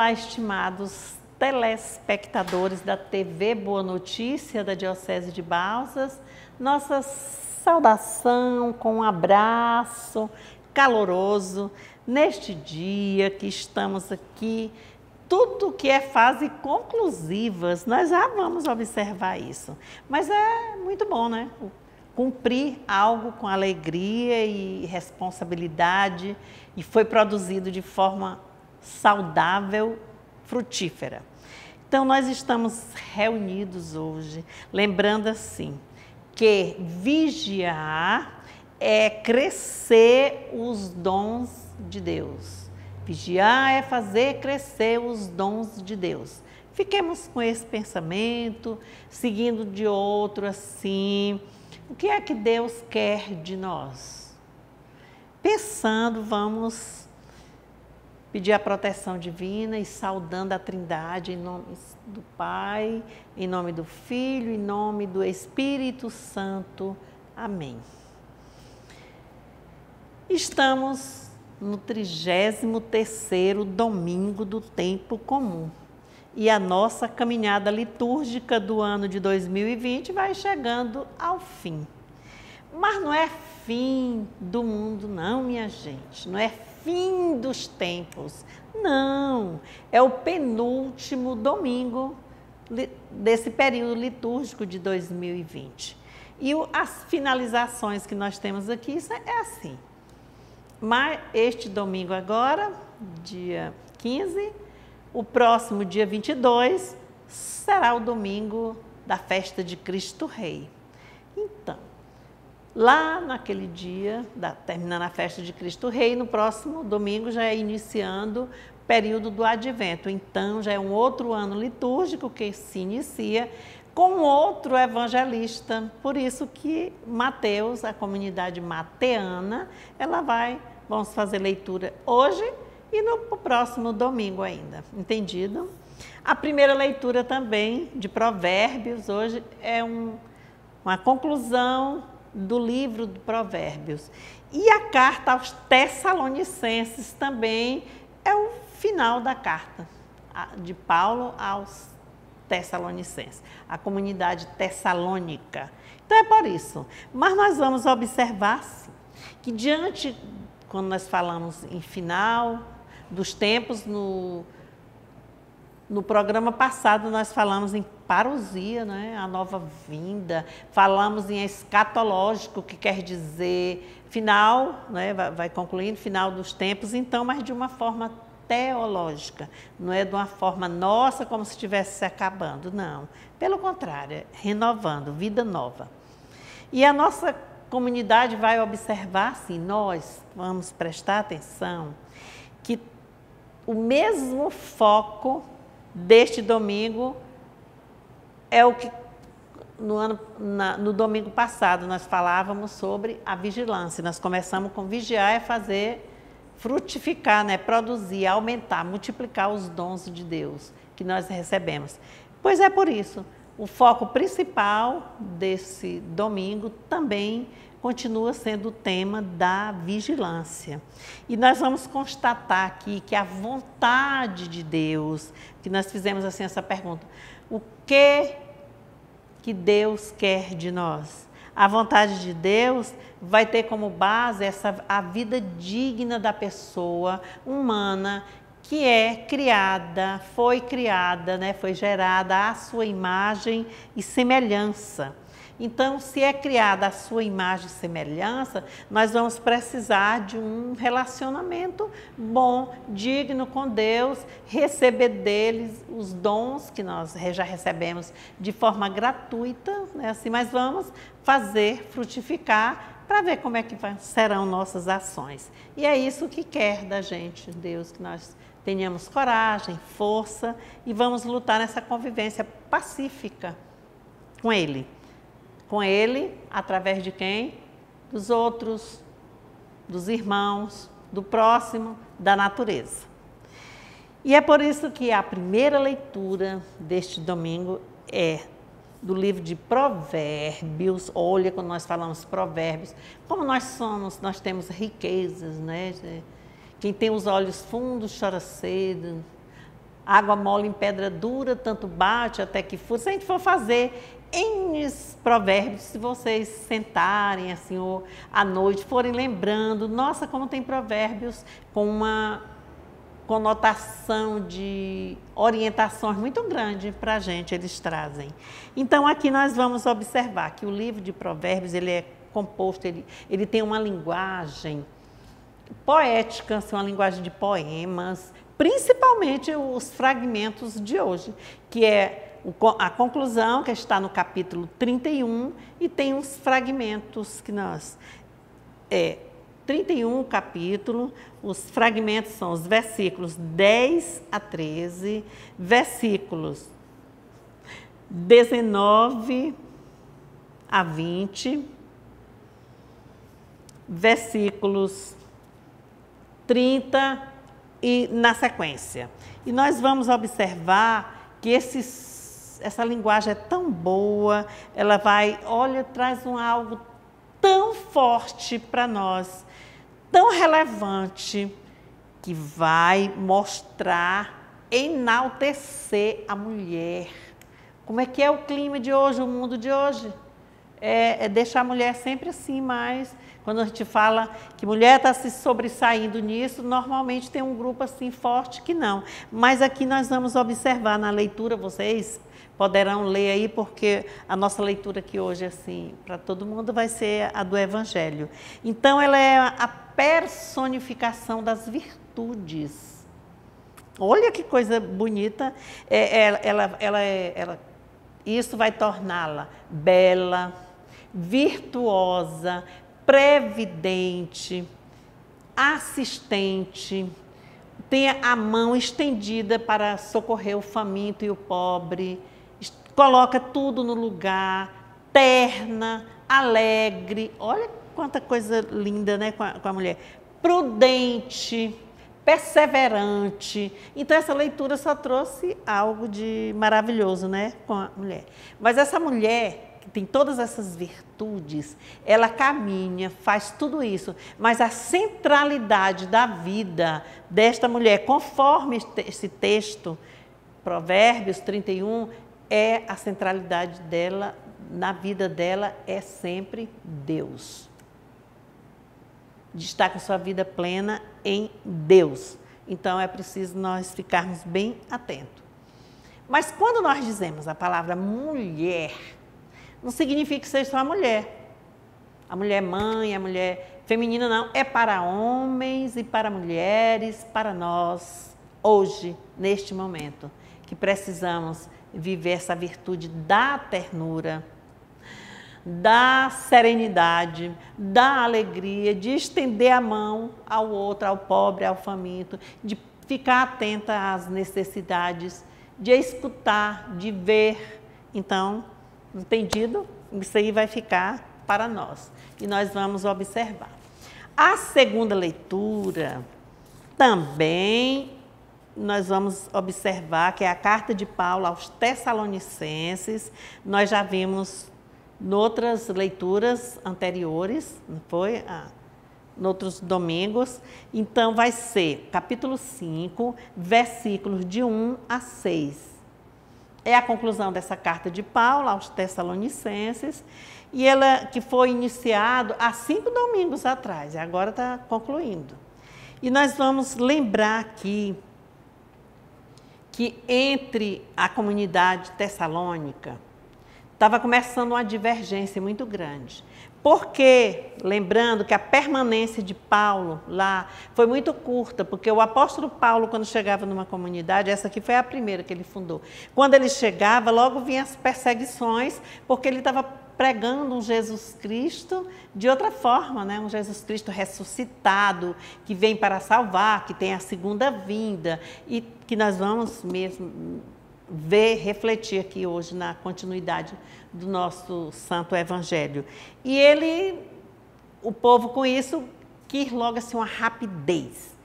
Olá, estimados telespectadores da TV Boa Notícia da Diocese de Balsas. Nossa saudação com um abraço caloroso neste dia que estamos aqui. Tudo que é fase conclusivas, nós já vamos observar isso. Mas é muito bom, né? Cumprir algo com alegria e responsabilidade e foi produzido de forma saudável, frutífera. Então, nós estamos reunidos hoje, lembrando assim, que vigiar é crescer os dons de Deus. Vigiar é fazer crescer os dons de Deus. Fiquemos com esse pensamento, seguindo de outro assim. O que é que Deus quer de nós? Pensando, vamos pedir a proteção divina e saudando a Trindade em nome do Pai, em nome do Filho, em nome do Espírito Santo. Amém. Estamos no 33º domingo do tempo comum e a nossa caminhada litúrgica do ano de 2020 vai chegando ao fim. Mas não é fim do mundo não, minha gente, não é fim dos tempos, não, é o penúltimo domingo desse período litúrgico de 2020. E as finalizações que nós temos aqui, isso é assim. Mas este domingo agora, dia 15, o próximo dia 22, será o domingo da festa de Cristo Rei. Então, lá naquele dia, terminando a festa de Cristo Rei, no próximo domingo já é iniciando o período do Advento. Então, já é um outro ano litúrgico que se inicia com outro evangelista. Por isso que Mateus, a comunidade mateana, vamos fazer leitura hoje e no próximo domingo ainda. Entendido? A primeira leitura também de Provérbios, hoje é uma conclusão do livro de Provérbios. E a carta aos Tessalonicenses também é o final da carta de Paulo aos Tessalonicenses, a comunidade tessalônica. Então é por isso. Mas nós vamos observar sim, que quando nós falamos em final dos tempos, no programa passado nós falamos em parousia, né? A nova vinda, falamos em escatológico, que quer dizer final, né? Vai concluindo, final dos tempos, então, mas de uma forma teológica, não é de uma forma nossa, como se estivesse se acabando, não. Pelo contrário, renovando, vida nova. E a nossa comunidade vai observar, assim, nós vamos prestar atenção, que o mesmo foco deste domingo é o que no domingo passado nós falávamos sobre a vigilância. Nós começamos com vigiar é fazer frutificar, né? Produzir, aumentar, multiplicar os dons de Deus que nós recebemos. Pois é por isso, o foco principal desse domingo também continua sendo o tema da vigilância. E nós vamos constatar aqui que a vontade de Deus, que nós fizemos assim essa pergunta, o que Deus quer de nós? A vontade de Deus vai ter como base a vida digna da pessoa humana que é criada, né, foi gerada à sua imagem e semelhança. Então, se é criada a sua imagem e semelhança, nós vamos precisar de um relacionamento bom, digno com Deus, receber deles os dons que nós já recebemos de forma gratuita, né? Assim, mas vamos fazer frutificar para ver como é que serão nossas ações. E é isso que quer da gente, Deus, que nós tenhamos coragem, força e vamos lutar nessa convivência pacífica com Ele. Com Ele, através de quem? Dos outros, dos irmãos, do próximo, da natureza. E é por isso que a primeira leitura deste domingo é do livro de Provérbios. Olha, quando nós falamos Provérbios, como nós temos riquezas, né? Quem tem os olhos fundos chora cedo, água mole em pedra dura, tanto bate até que fura. Se a gente for fazer N provérbios, se vocês sentarem assim ou à noite, forem lembrando, nossa, como tem provérbios com uma conotação de orientações muito grande para a gente, eles trazem. Então, aqui nós vamos observar que o livro de provérbios, ele é composto, ele tem uma linguagem poética, assim, uma linguagem de poemas, principalmente os fragmentos de hoje, que é a conclusão, que está no capítulo 31, e tem uns fragmentos que nós... 31 capítulo, os fragmentos são os versículos 10 a 13, versículos 19 a 20, versículos 30 e na sequência. E nós vamos observar que essa linguagem é tão boa, ela vai, olha, traz algo tão forte para nós, tão relevante, que vai mostrar, enaltecer a mulher. Como é que é o clima de hoje, o mundo de hoje? É deixar a mulher sempre assim, mas quando a gente fala que mulher está se sobressaindo nisso, normalmente tem um grupo assim forte que não. Mas aqui nós vamos observar na leitura, vocês poderão ler aí, porque a nossa leitura aqui hoje, assim, para todo mundo, vai ser a do Evangelho. Então, ela é a personificação das virtudes. Olha que coisa bonita. Isso vai torná-la bela, virtuosa, previdente, assistente, tem a mão estendida para socorrer o faminto e o pobre, coloca tudo no lugar, terna, alegre, olha quanta coisa linda, né, com a mulher, prudente, perseverante. Então, essa leitura só trouxe algo de maravilhoso, né, com a mulher. Mas essa mulher, que tem todas essas virtudes, ela caminha, faz tudo isso, mas a centralidade da vida desta mulher, conforme esse texto, Provérbios 31, a centralidade dela, na vida dela, é sempre Deus. Destaca sua vida plena em Deus. Então, é preciso nós ficarmos bem atentos. Mas quando nós dizemos a palavra mulher, não significa que seja só a mulher. A mulher mãe, a mulher feminina, não. É para homens e para mulheres, para nós, hoje, neste momento, que precisamos viver essa virtude da ternura, da serenidade, da alegria, de estender a mão ao outro, ao pobre, ao faminto, de ficar atenta às necessidades, de escutar, de ver. Então, entendido? Isso aí vai ficar para nós. E nós vamos observar. A segunda leitura também nós vamos observar que é a carta de Paulo aos Tessalonicenses. Nós já vimos em outras leituras anteriores, não foi? Em outros domingos. Então, vai ser capítulo 5, versículos de 1 a 6. É a conclusão dessa carta de Paulo aos Tessalonicenses, e ela que foi iniciado há 5 domingos atrás, e agora está concluindo. E nós vamos lembrar aqui que entre a comunidade tessalônica estava começando uma divergência muito grande. Porque, lembrando que a permanência de Paulo lá foi muito curta, porque o apóstolo Paulo, quando chegava numa comunidade, essa aqui foi a primeira que ele fundou, quando ele chegava, logo vinham as perseguições, porque ele estava pregando um Jesus Cristo de outra forma, né? Um Jesus Cristo ressuscitado, que vem para salvar, que tem a segunda vinda, e que nós vamos mesmo ver, refletir aqui hoje na continuidade do nosso Santo Evangelho. E o povo com isso, quis logo assim uma rapidez.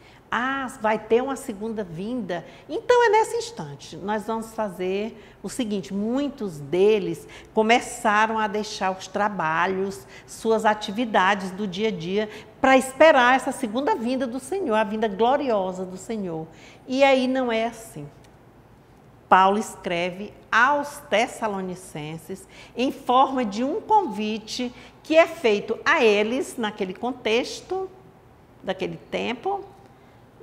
Vai ter uma segunda vinda. Então, é nesse instante. Nós vamos fazer o seguinte, muitos deles começaram a deixar os trabalhos, suas atividades do dia a dia, para esperar essa segunda vinda do Senhor, a vinda gloriosa do Senhor. E aí não é assim. Paulo escreve aos Tessalonicenses em forma de um convite que é feito a eles naquele contexto, daquele tempo,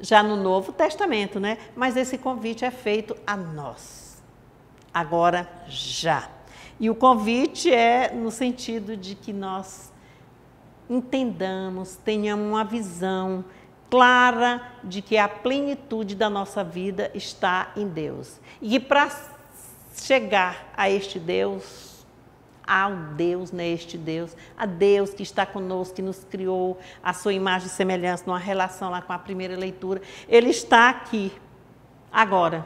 já no Novo Testamento, né? Mas esse convite é feito a nós, agora já. E o convite é no sentido de que nós entendamos, tenhamos uma visão clara de que a plenitude da nossa vida está em Deus. E que para chegar a este Deus, ao Deus, né, este Deus, a Deus que está conosco, que nos criou a sua imagem e semelhança, numa relação lá com a primeira leitura, Ele está aqui, agora.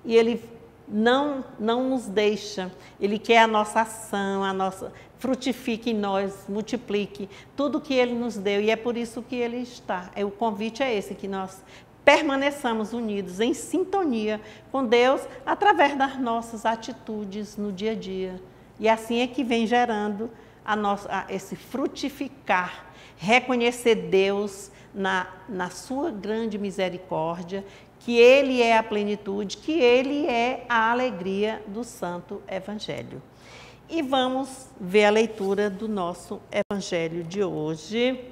E Ele não nos deixa, Ele quer a nossa ação, frutifique em nós, multiplique tudo que Ele nos deu, e é por isso que Ele está. O convite é esse, que nós permaneçamos unidos, em sintonia com Deus, através das nossas atitudes no dia a dia. E assim é que vem gerando esse frutificar, reconhecer Deus na sua grande misericórdia, que Ele é a plenitude, que Ele é a alegria do Santo Evangelho. E vamos ver a leitura do nosso Evangelho de hoje,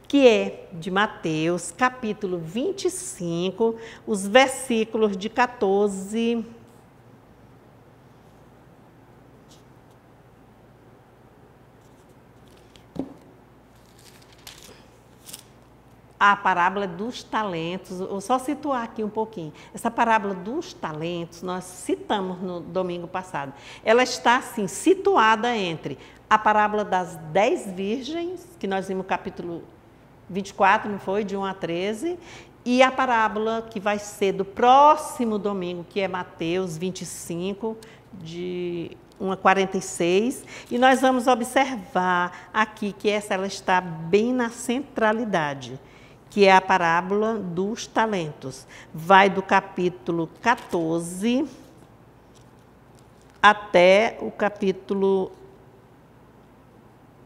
que é de Mateus, capítulo 25, os versículos de 14 a parábola dos talentos. Vou só situar aqui um pouquinho. Essa parábola dos talentos, nós citamos no domingo passado. Ela está, assim, situada entre a parábola das 10 virgens, que nós vimos no capítulo 24, não foi? De 1 a 13, e a parábola que vai ser do próximo domingo, que é Mateus 25, de 1 a 46, e nós vamos observar aqui que ela está bem na centralidade, que é a parábola dos talentos. Vai do capítulo 14 até o capítulo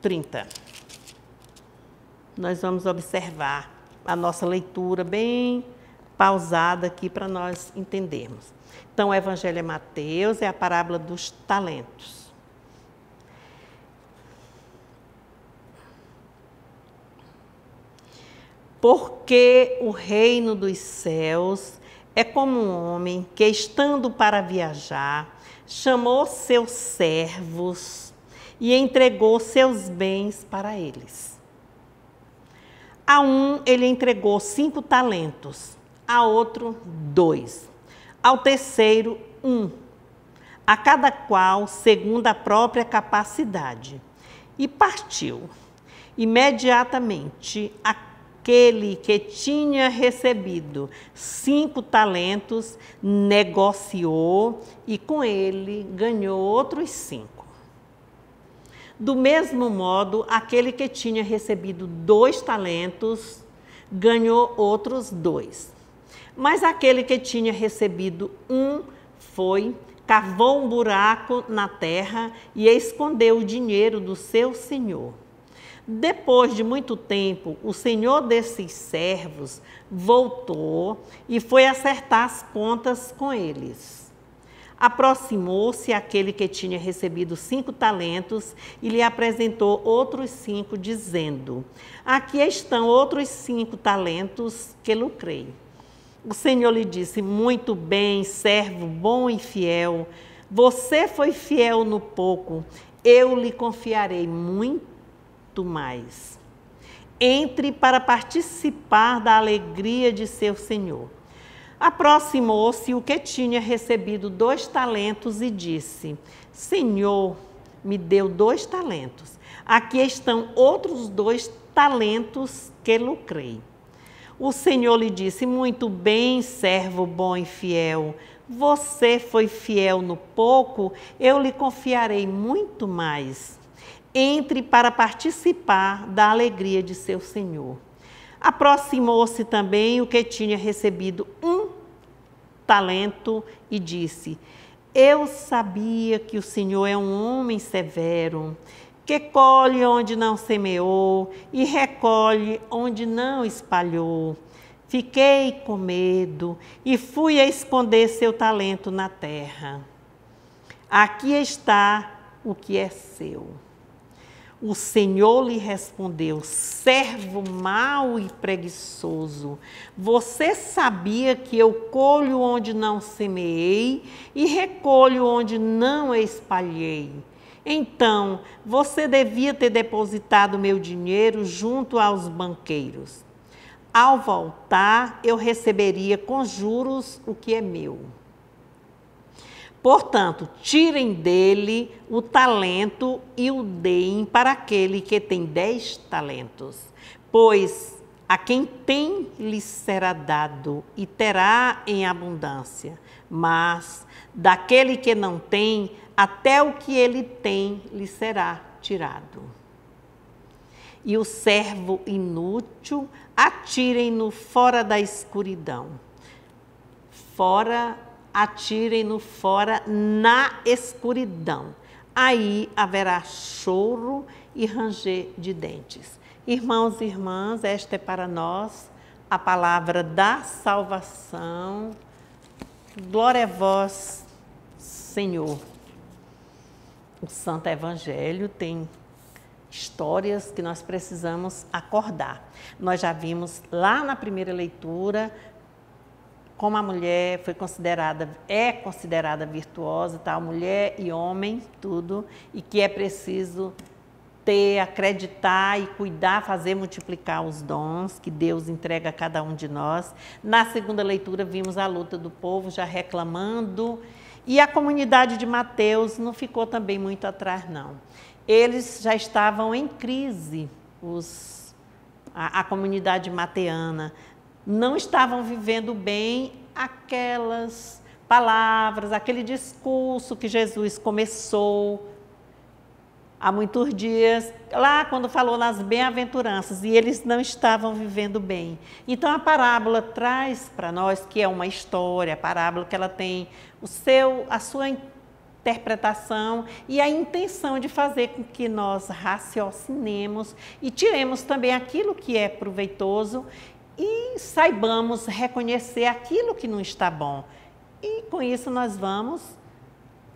30. Nós vamos observar a nossa leitura bem pausada aqui para nós entendermos. Então, o Evangelho é Mateus, é a parábola dos talentos. Porque o reino dos céus é como um homem que, estando para viajar, chamou seus servos e entregou seus bens para eles. A um ele entregou 5 talentos, a outro 2, ao terceiro 1, a cada qual segundo a própria capacidade. E partiu. Imediatamente, aquele que tinha recebido 5 talentos negociou e com ele ganhou outros 5. Do mesmo modo, aquele que tinha recebido 2 talentos ganhou outros 2. Mas aquele que tinha recebido 1 foi, cavou um buraco na terra e escondeu o dinheiro do seu senhor. Depois de muito tempo, o senhor desses servos voltou e foi acertar as contas com eles. Aproximou-se aquele que tinha recebido 5 talentos e lhe apresentou outros 5, dizendo: aqui estão outros 5 talentos que lucrei. O Senhor lhe disse: muito bem, servo bom e fiel, você foi fiel no pouco, eu lhe confiarei muito mais. Entre para participar da alegria de seu senhor. Aproximou-se o que tinha recebido 2 talentos e disse: Senhor, me deu 2 talentos. Aqui estão outros 2 talentos que lucrei. O Senhor lhe disse: muito bem, servo bom e fiel. Você foi fiel no pouco, eu lhe confiarei muito mais. Entre para participar da alegria de seu senhor. Aproximou-se também o que tinha recebido 1 talento e disse: eu sabia que o Senhor é um homem severo, que colhe onde não semeou e recolhe onde não espalhou. Fiquei com medo e fui a esconder seu talento na terra. Aqui está o que é seu. O Senhor lhe respondeu: servo mau e preguiçoso, você sabia que eu colho onde não semeei e recolho onde não espalhei. Então, você devia ter depositado meu dinheiro junto aos banqueiros. Ao voltar, eu receberia com juros o que é meu. Portanto, tirem dele o talento e o deem para aquele que tem 10 talentos. Pois a quem tem lhe será dado e terá em abundância. Mas daquele que não tem, até o que ele tem lhe será tirado. E o servo inútil, atirem-no fora da escuridão. Atirem-no fora na escuridão. Aí haverá choro e ranger de dentes. Irmãos e irmãs, esta é para nós a palavra da salvação. Glória a vós, Senhor. O Santo Evangelho tem histórias que nós precisamos acordar. Nós já vimos lá na primeira leitura como a mulher é considerada virtuosa, tal, mulher e homem, tudo, e que é preciso acreditar e cuidar, fazer multiplicar os dons que Deus entrega a cada um de nós. Na segunda leitura vimos a luta do povo já reclamando, e a comunidade de Mateus não ficou também muito atrás, não. Eles já estavam em crise, a comunidade mateana, não estavam vivendo bem aquelas palavras, aquele discurso que Jesus começou há muitos dias, lá quando falou nas bem-aventuranças, e eles não estavam vivendo bem. Então a parábola traz para nós, que é uma história, a parábola que ela tem a sua interpretação e a intenção de fazer com que nós raciocinemos e tiremos também aquilo que é proveitoso e saibamos reconhecer aquilo que não está bom. E com isso nós vamos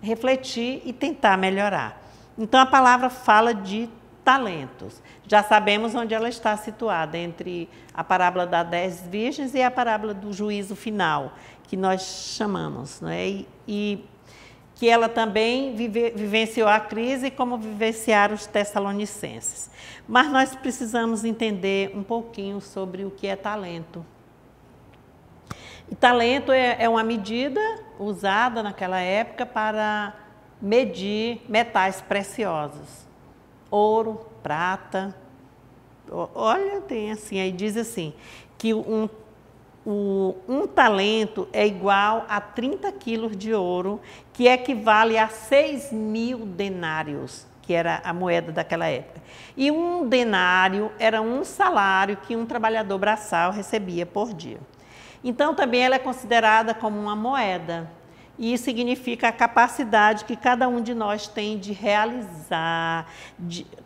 refletir e tentar melhorar. Então a palavra fala de talentos. Já sabemos onde ela está situada, entre a parábola das 10 virgens e a parábola do juízo final, que nós chamamos, né? E que ela também vivenciou a crise como vivenciaram os tessalonicenses. Mas nós precisamos entender um pouquinho sobre o que é talento. E talento é uma medida usada naquela época para medir metais preciosos. Ouro, prata. Olha, tem assim, aí diz assim, que um talento é igual a 30 quilos de ouro, que equivale a 6.000 denários, que era a moeda daquela época. E um denário era um salário que um trabalhador braçal recebia por dia. Então, também ela é considerada como uma moeda. E isso significa a capacidade que cada um de nós tem de realizar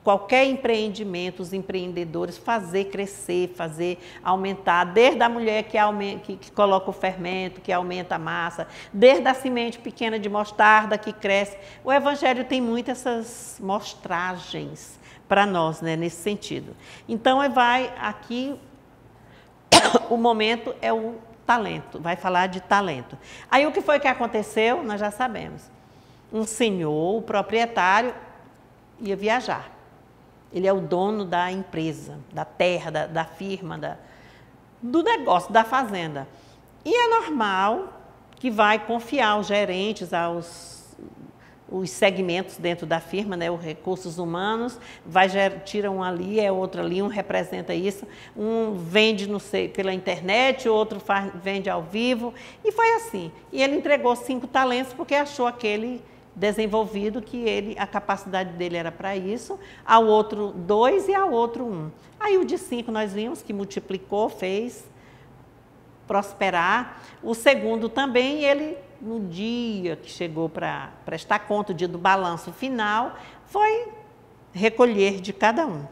qualquer empreendimento, os empreendedores, fazer crescer, fazer aumentar, desde a mulher que coloca o fermento, que aumenta a massa, desde a semente pequena de mostarda que cresce. O Evangelho tem muitas essas mostragens para nós, né, nesse sentido. Então, aqui, o momento é o talento, vai falar de talento. Aí o que foi que aconteceu? Nós já sabemos. Um senhor, o proprietário, ia viajar. Ele é o dono da empresa, da terra, da firma, do negócio, da fazenda. E é normal que vai confiar os gerentes, os segmentos dentro da firma, né, os recursos humanos, tira um ali, outro ali, um representa isso, um vende pela internet, outro vende ao vivo, e foi assim. E ele entregou 5 talentos porque achou aquele desenvolvido que a capacidade dele era para isso, ao outro 2 e ao outro 1. Aí o de 5 nós vimos que multiplicou, fez prosperar. O segundo também, ele no dia que chegou para prestar conta, o dia do balanço final, foi recolher de cada um.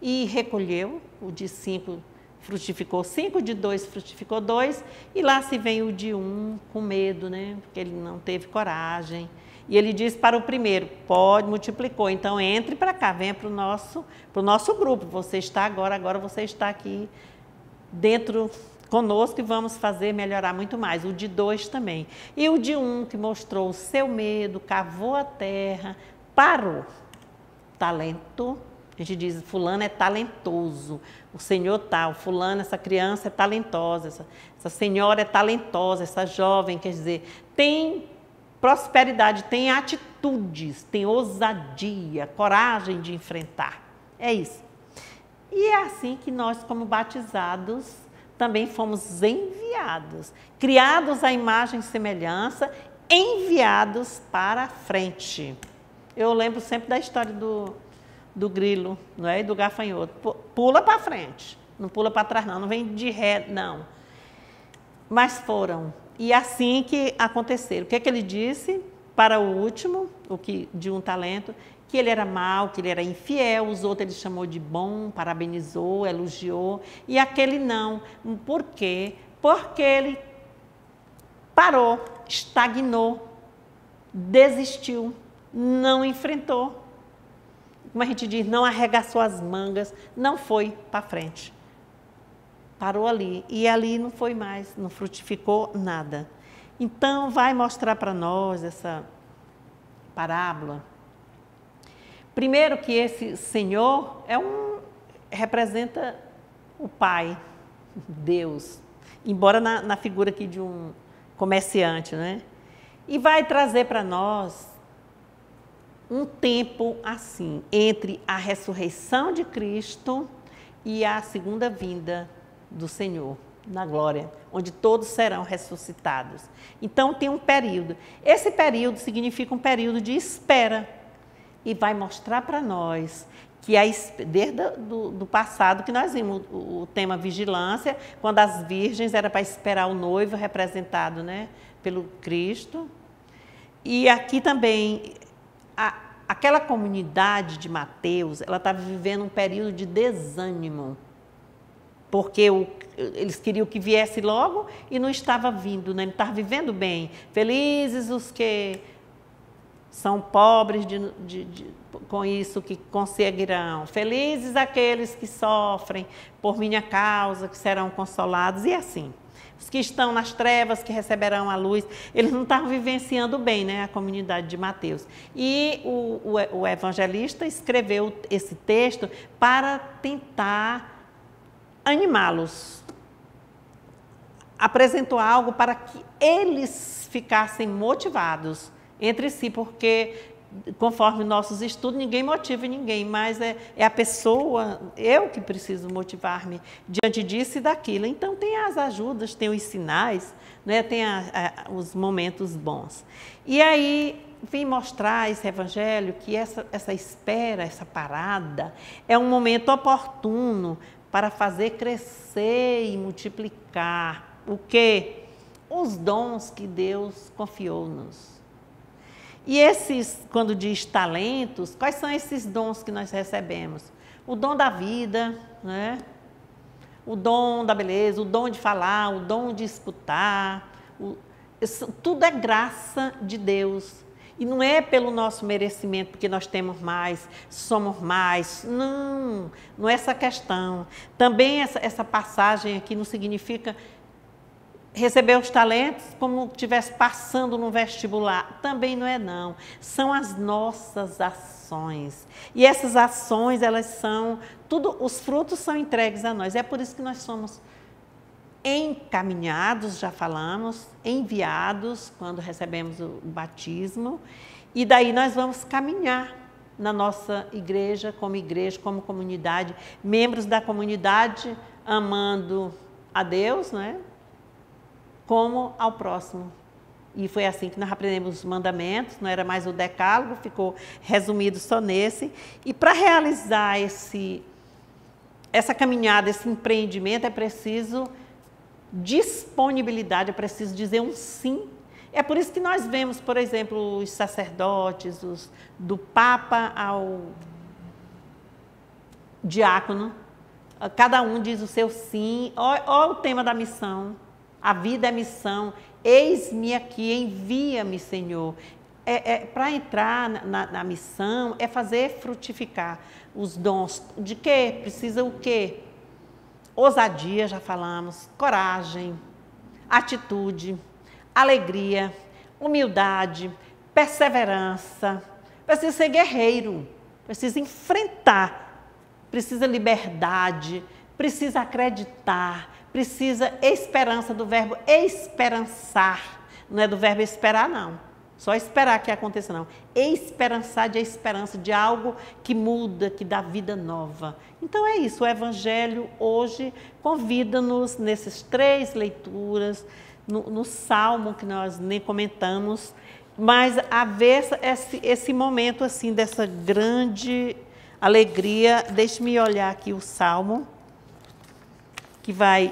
E recolheu, o de 5 frutificou 5, de 2 frutificou 2, e lá se vem o de 1 com medo, né? Porque ele não teve coragem. E ele diz para o primeiro, pode, multiplicou, então entre para cá, venha para o nosso grupo, você está agora você está aqui dentro conosco e vamos fazer melhorar muito mais. O de 2 também. E o de 1 que mostrou o seu medo, cavou a terra, parou. Talento, a gente diz, fulano é talentoso, o senhor tal, fulano, essa criança é talentosa, essa senhora é talentosa, essa jovem, quer dizer, tem prosperidade, tem atitudes, tem ousadia, coragem de enfrentar. É isso. E é assim que nós, como batizados, também fomos enviados, criados à imagem e semelhança, enviados para a frente. Eu lembro sempre da história do grilo, não é? E do gafanhoto. Pula para frente, não pula para trás não vem de ré, não. Mas foram. E assim que aconteceram. O que é que ele disse para o último, o que de 1 talento? Que ele era mau, que ele era infiel, os outros ele chamou de bom, parabenizou, elogiou, e aquele não. Por quê? Porque ele parou, estagnou, desistiu, não enfrentou. Como a gente diz, não arregaçou as mangas, não foi para frente. Parou ali, e ali não foi mais, não frutificou nada. Então, vai mostrar para nós essa parábola. Primeiro que esse Senhor representa o Pai, Deus, embora na figura aqui de um comerciante, né? E vai trazer para nós um tempo assim, entre a ressurreição de Cristo e a segunda vinda do Senhor, na glória, onde todos serão ressuscitados. Então tem um período. Esse período significa um período de espera. E vai mostrar para nós que desde do passado, que nós vimos o tema vigilância, quando as virgens era para esperar o noivo representado, né, pelo Cristo. E aqui também, aquela comunidade de Mateus, ela estava vivendo um período de desânimo, porque eles queriam que viesse logo e não estava vindo, né? Não estava vivendo bem. Felizes os que são pobres com isso que conseguirão. Felizes aqueles que sofrem por minha causa, que serão consolados, e assim. Os que estão nas trevas, que receberão a luz, eles não estavam vivenciando bem, né, a comunidade de Mateus. E o evangelista escreveu esse texto para tentar animá-los. Apresentou algo para que eles ficassem motivados entre si, porque, conforme nossos estudos, ninguém motiva ninguém, mas é a pessoa, eu que preciso motivar-me diante disso e daquilo. Então, tem as ajudas, tem os sinais, né? Tem os momentos bons. E aí, vim mostrar esse evangelho, que essa espera, essa parada, é um momento oportuno para fazer crescer e multiplicar o quê? Os dons que Deus confiou-nos. E quando diz talentos, quais são esses dons que nós recebemos? O dom da vida, né? O dom da beleza, o dom de falar, o dom de escutar. Tudo é graça de Deus. E não é pelo nosso merecimento, porque nós temos mais, somos mais. Não, não é essa questão. Também essa passagem aqui não significa receber os talentos como se estivesse passando no vestibular. Também não é, não. São as nossas ações. E essas ações, elas são, os frutos são entregues a nós. É por isso que nós somos encaminhados, já falamos, enviados, quando recebemos o batismo. E daí nós vamos caminhar na nossa igreja, como comunidade, membros da comunidade, amando a Deus, né? Como ao próximo. E foi assim que nós aprendemos os mandamentos, não era mais o decálogo, ficou resumido só nesse. E para realizar essa caminhada, esse empreendimento, é preciso disponibilidade, é preciso dizer um sim. É por isso que nós vemos, por exemplo, os sacerdotes, do Papa ao diácono, cada um diz o seu sim. Olha o tema da missão. A vida é missão. Eis-me aqui, envia-me, Senhor. Para entrar na missão é fazer frutificar os dons. De quê? Precisa o quê? Ousadia, já falamos, coragem, atitude, alegria, humildade, perseverança. Precisa ser guerreiro, precisa enfrentar, precisa liberdade, precisa acreditar, precisa esperança, do verbo esperançar. Não é do verbo esperar, não. Só esperar que aconteça, não. Esperançar de esperança, de algo que muda, que dá vida nova. Então é isso, o Evangelho hoje convida-nos nessas 3 leituras, no Salmo que nós nem comentamos, mas a ver esse momento assim dessa grande alegria. Deixe-me olhar aqui o Salmo, que vai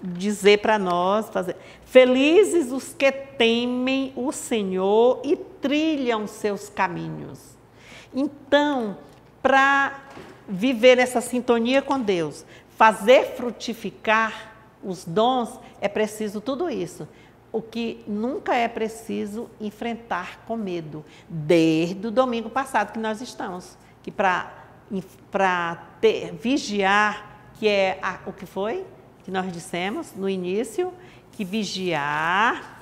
dizer para nós, felizes os que temem o Senhor e trilham seus caminhos. Então, para viver essa sintonia com Deus, fazer frutificar os dons, é preciso tudo isso. O que nunca é preciso enfrentar com medo, desde o domingo passado que nós estamos, que para vigiar, que é o que foi? Que nós dissemos no início, que vigiar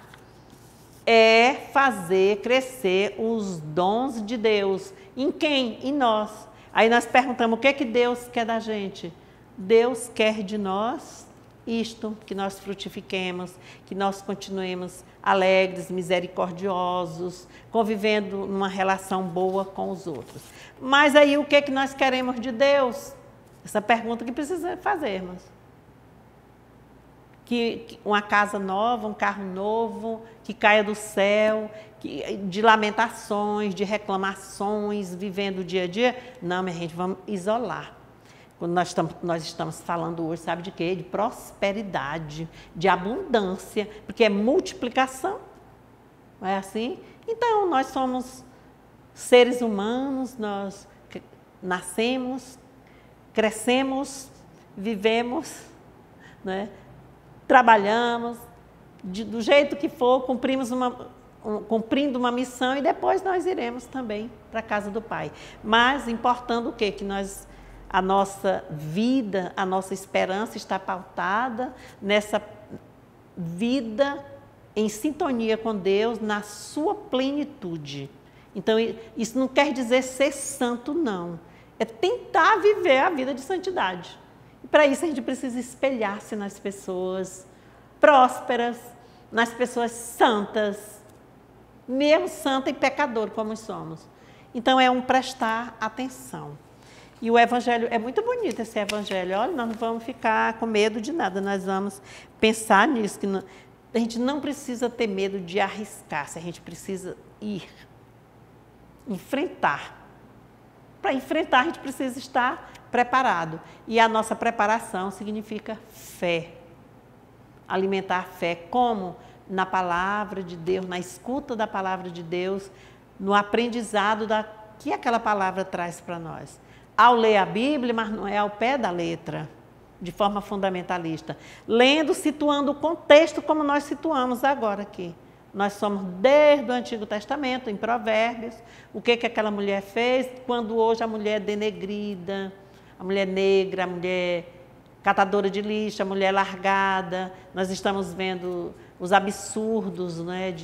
é fazer crescer os dons de Deus. Em quem? Em nós. Aí nós perguntamos, o que é que Deus quer da gente? Deus quer de nós isto, que nós frutifiquemos, que nós continuemos alegres, misericordiosos, convivendo numa relação boa com os outros. Mas aí o que é que nós queremos de Deus? Essa pergunta que precisa fazermos. Que uma casa nova, um carro novo, que caia do céu, de lamentações, de reclamações, vivendo o dia a dia. Não, minha gente, vamos isolar. Quando nós estamos falando hoje, sabe de quê? De prosperidade, de abundância, porque é multiplicação. Não é assim? Então, nós somos seres humanos, nós nascemos, crescemos, vivemos, né? Trabalhamos, do jeito que for, cumprindo uma missão e depois nós iremos também para a casa do Pai. Mas importando o quê? Que a nossa vida, a nossa esperança está pautada nessa vida em sintonia com Deus, na sua plenitude. Então, isso não quer dizer ser santo, não. É tentar viver a vida de santidade. Para isso, a gente precisa espelhar-se nas pessoas prósperas, nas pessoas santas, mesmo santa e pecador como somos. Então, é um prestar atenção. E o Evangelho, é muito bonito esse Evangelho. Olha, nós não vamos ficar com medo de nada, nós vamos pensar nisso. Que a gente não precisa ter medo de arriscar-se, a gente precisa ir, enfrentar. Para enfrentar, a gente precisa estar preparado. E a nossa preparação significa fé. Alimentar fé. Como? Na palavra de Deus, na escuta da palavra de Deus, no aprendizado que aquela palavra traz para nós. Ao ler a Bíblia, mas não é ao pé da letra, de forma fundamentalista. Lendo, situando o contexto como nós situamos agora aqui. Nós somos desde o Antigo Testamento, em Provérbios, o que aquela mulher fez, quando hoje a mulher é denegrida, a mulher negra, a mulher catadora de lixo, a mulher largada. Nós estamos vendo os absurdos, né,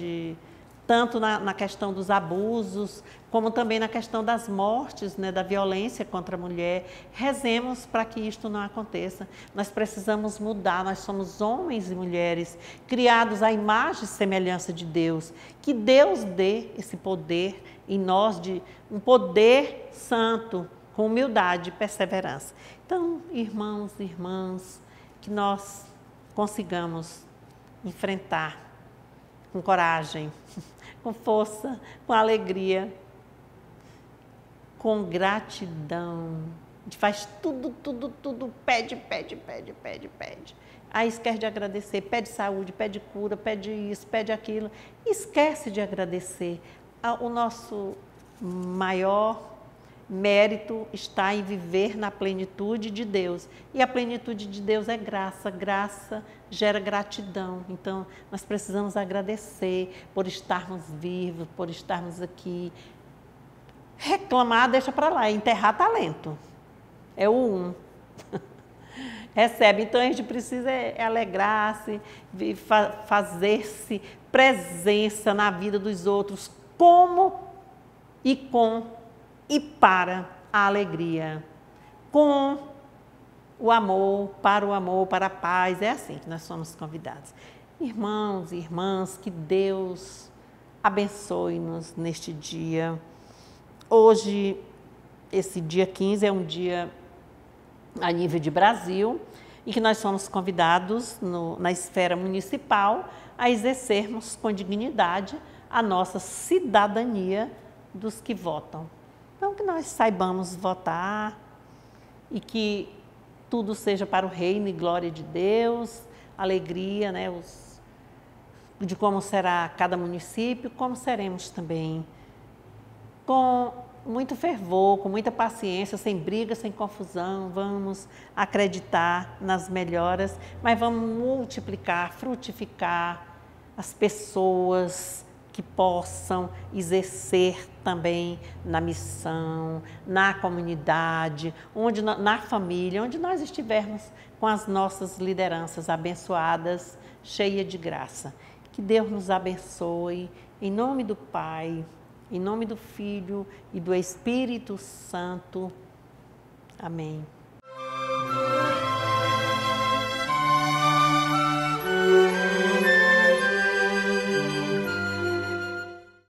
tanto na questão dos abusos, como também na questão das mortes, né, da violência contra a mulher. Rezemos para que isto não aconteça. Nós precisamos mudar, nós somos homens e mulheres criados à imagem e semelhança de Deus. Que Deus dê esse poder em nós, de um poder santo, com humildade e perseverança. Então, irmãos e irmãs, que nós consigamos enfrentar com coragem, com força, com alegria, com gratidão. A gente faz tudo, pede. Aí esquece de agradecer, pede saúde, pede cura, pede isso, pede aquilo. Esquece de agradecer. O nosso maior Mérito está em viver na plenitude de Deus. E a plenitude de Deus é graça. Graça gera gratidão. Então, nós precisamos agradecer por estarmos vivos, por estarmos aqui. Reclamar, deixa para lá, enterrar talento. É o um. Recebe. Então, a gente precisa alegrar-se, fazer-se presença na vida dos outros, como e com e para a alegria, com o amor, para a paz. É assim que nós somos convidados. Irmãos e irmãs, que Deus abençoe-nos neste dia. Hoje, esse dia 15 é um dia a nível de Brasil, e que nós somos convidados na esfera municipal a exercermos com dignidade a nossa cidadania dos que votam. Então, que nós saibamos votar e que tudo seja para o reino e glória de Deus, alegria, né, de como será cada município, como seremos também, com muito fervor, com muita paciência, sem briga, sem confusão. Vamos acreditar nas melhoras, mas vamos multiplicar, frutificar as pessoas que possam exercer também na missão, na comunidade, na família, onde nós estivermos com as nossas lideranças abençoadas, cheias de graça. Que Deus nos abençoe, em nome do Pai, em nome do Filho e do Espírito Santo. Amém.